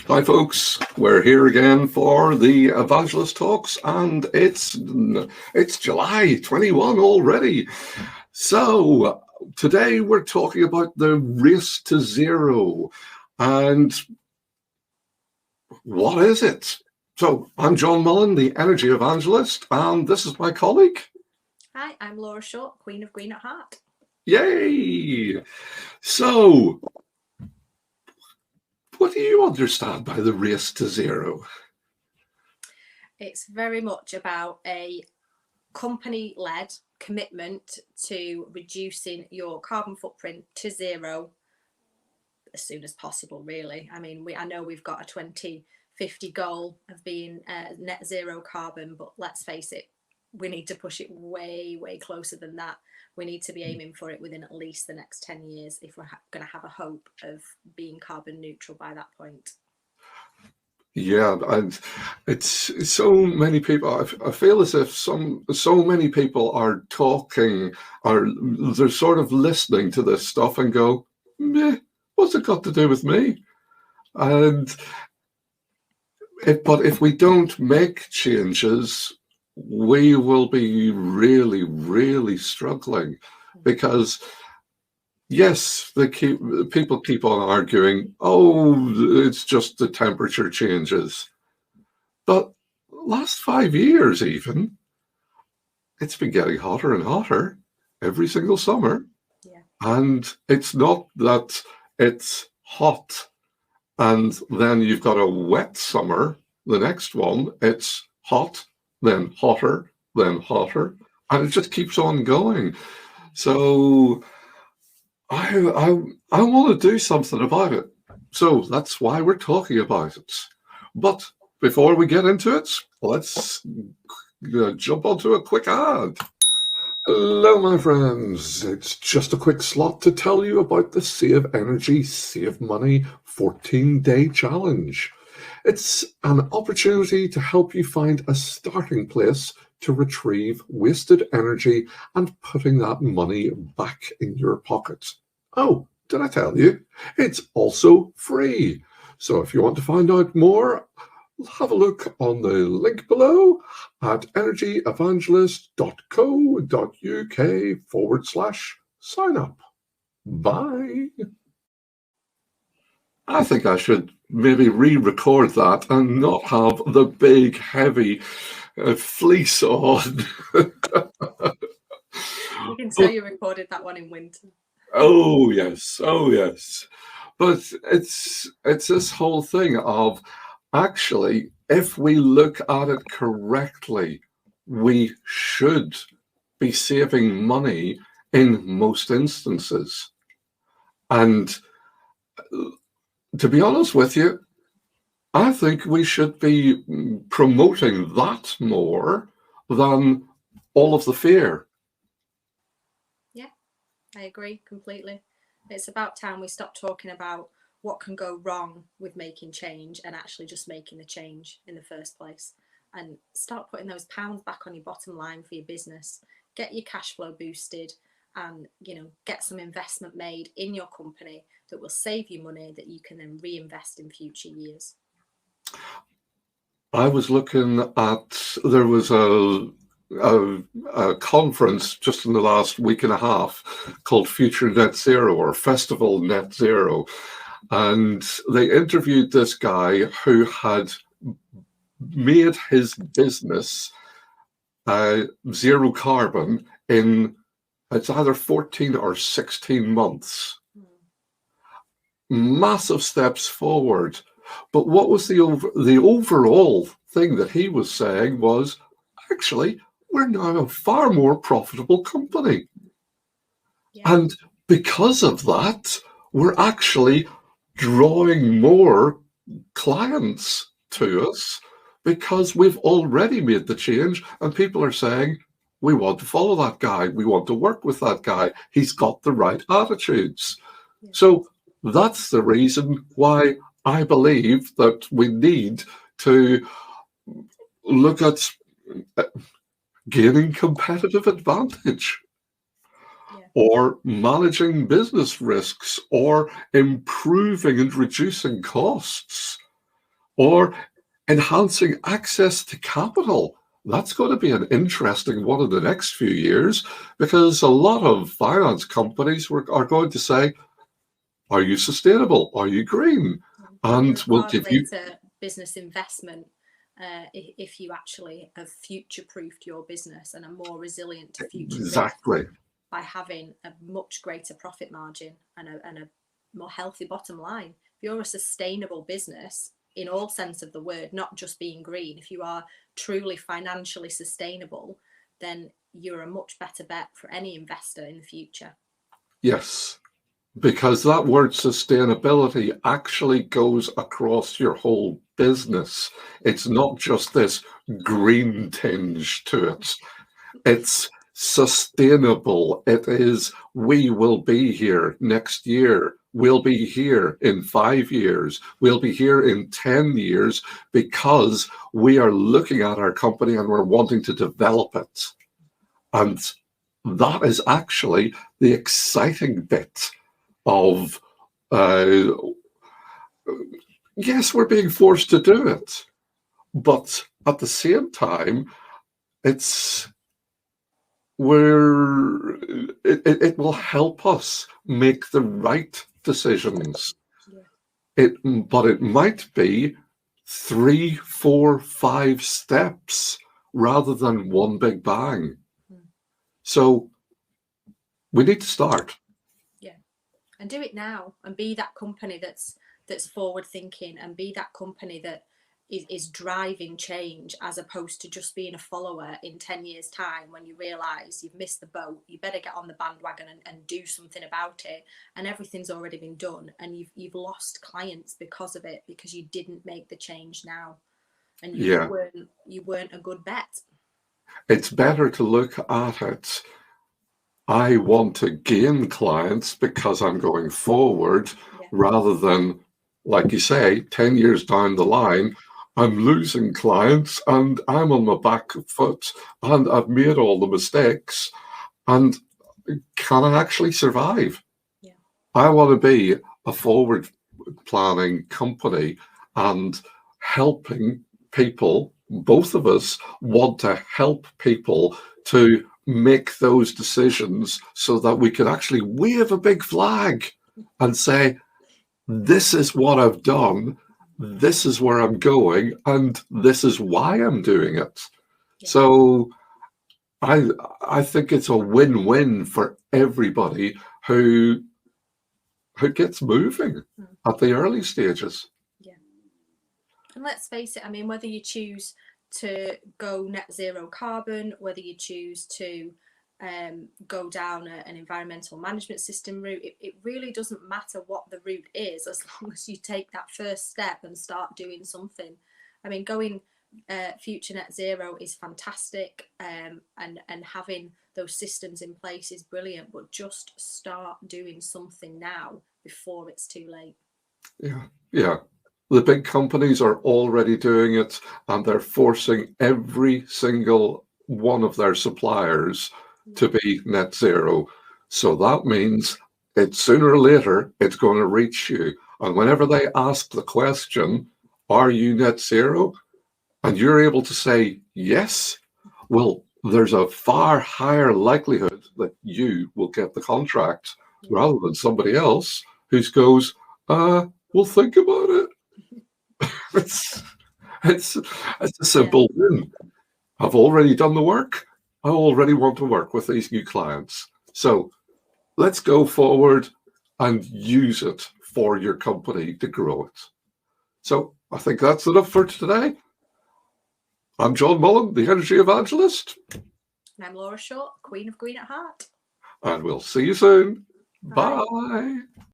Hi, folks. We're here again for the Evangelist Talks, and it's July 21 already. So today we're talking about the race to zero, and what is it? So I'm John Mullen, the Energy Evangelist, and this is my colleague. Hi, I'm Laura Short, Queen of Green at Heart. Yay! So, what do you understand by the race to zero? It's very much about a company-led commitment to reducing your carbon footprint to zero as soon as possible, really. I mean, I know we've got a 2050 goal of being net zero carbon, but let's face it, we need to push it way, way closer than that. We need to be aiming for it within at least the next 10 years if we're going to have a hope of being carbon neutral by that point. Yeah, and it's so many people. I feel as if so many people are talking, or they're sort of listening to this stuff and go, "Meh, what's it got to do with me?" And but if we don't make changes, we will be really, really struggling, because yes, people keep on arguing, oh, it's just the temperature changes. But last 5 years even, it's been getting hotter and hotter every single summer. Yeah. And it's not that it's hot and then you've got a wet summer, the next one, it's hot, then hotter, and it just keeps on going. So I want to do something about it. So that's why we're talking about it. But before we get into it, let's jump onto a quick ad. Hello, my friends. It's just a quick slot to tell you about the Save Energy, Save Money 14-day challenge. It's an opportunity to help you find a starting place to retrieve wasted energy and putting that money back in your pocket. Oh, did I tell you? It's also free. So if you want to find out more, have a look on the link below at energyevangelist.co.uk/sign up. Bye. I think I should maybe re-record that and not have the big, heavy fleece on. You can say you recorded that one in winter. Oh yes. But it's this whole thing of, actually, if we look at it correctly, we should be saving money in most instances. And to be honest with you, I think we should be promoting that more than all of the fear. Yeah, I agree completely. It's about time we stop talking about what can go wrong with making change and actually just making the change in the first place, and start putting those pounds back on your bottom line for your business. Get your cash flow boosted, and get some investment made in your company that will save you money that you can then reinvest in future years. I was looking at, there was a conference just in the last week and a half called Future Net Zero, or Festival Net Zero. And they interviewed this guy who had made his business zero carbon in, it's either 14 or 16 months. Massive steps forward. But what was the overall thing that he was saying was, actually, we're now a far more profitable company. Yeah. And because of that, we're actually drawing more clients to us, because we've already made the change and people are saying, we want to follow that guy. We want to work with that guy. He's got the right attitudes. Yeah. So that's the reason why I believe that we need to look at gaining competitive advantage, or managing business risks, or improving and reducing costs. or enhancing access to capital. That's going to be an interesting one in the next few years, because a lot of finance companies are going to say, are you sustainable? Are you green? And we'll give you business investment if you actually have future-proofed your business and are more resilient to future exactly risk by having a much greater profit margin and a more healthy bottom line. If you're a sustainable business in all sense of the word, not just being green, if you are truly financially sustainable, then you're a much better bet for any investor in the future. Yes, because that word sustainability actually goes across your whole business. It's not just this green tinge to it. It's sustainable. It is, we will be here next year. We'll be here in 5 years. We'll be here in 10 years, because we are looking at our company and we're wanting to develop it. And that is actually the exciting bit of, yes, we're being forced to do it, but at the same time, it will help us make the right decisions. Yeah. But it might be 3, 4, 5 steps rather than one big bang. So we need to start. Yeah, and do it now, and be that company that's forward thinking, and be that company that is driving change, as opposed to just being a follower in 10 years time when you realize you've missed the boat. You better get on the bandwagon and do something about it, and everything's already been done, and you've lost clients because of it, because you didn't make the change now, and you weren't a good bet. It's better to look at it, I want to gain clients because I'm going forward, rather than, like you say, 10 years down the line, I'm losing clients and I'm on my back foot and I've made all the mistakes, and can I actually survive? Yeah. I want to be a forward planning company and helping people. Both of us want to help people to make those decisions so that we can actually wave a big flag and say, this is what I've done, this is where I'm going, and this is why I'm doing it. Yeah. So I think it's a win-win for everybody who gets moving at the early stages. Yeah. And let's face it, I mean, whether you choose to go net zero carbon, whether you choose to go down an environmental management system route, it really doesn't matter what the route is, as long as you take that first step and start doing something. I mean, going future net zero is fantastic, and having those systems in place is brilliant, but just start doing something now before it's too late. Yeah. The big companies are already doing it, and they're forcing every single one of their suppliers to be net zero. So that means sooner or later, it's going to reach you. And whenever they ask the question, are you net zero? And you're able to say yes, well, there's a far higher likelihood that you will get the contract rather than somebody else who goes, we'll think about it. It's a simple win. I've already done the work. I already want to work with these new clients. So let's go forward and use it for your company to grow it. So I think that's enough for today. I'm John Mullen, the Energy Evangelist. And I'm Laura Short, Queen of Green at Heart. And we'll see you soon. Bye. Bye.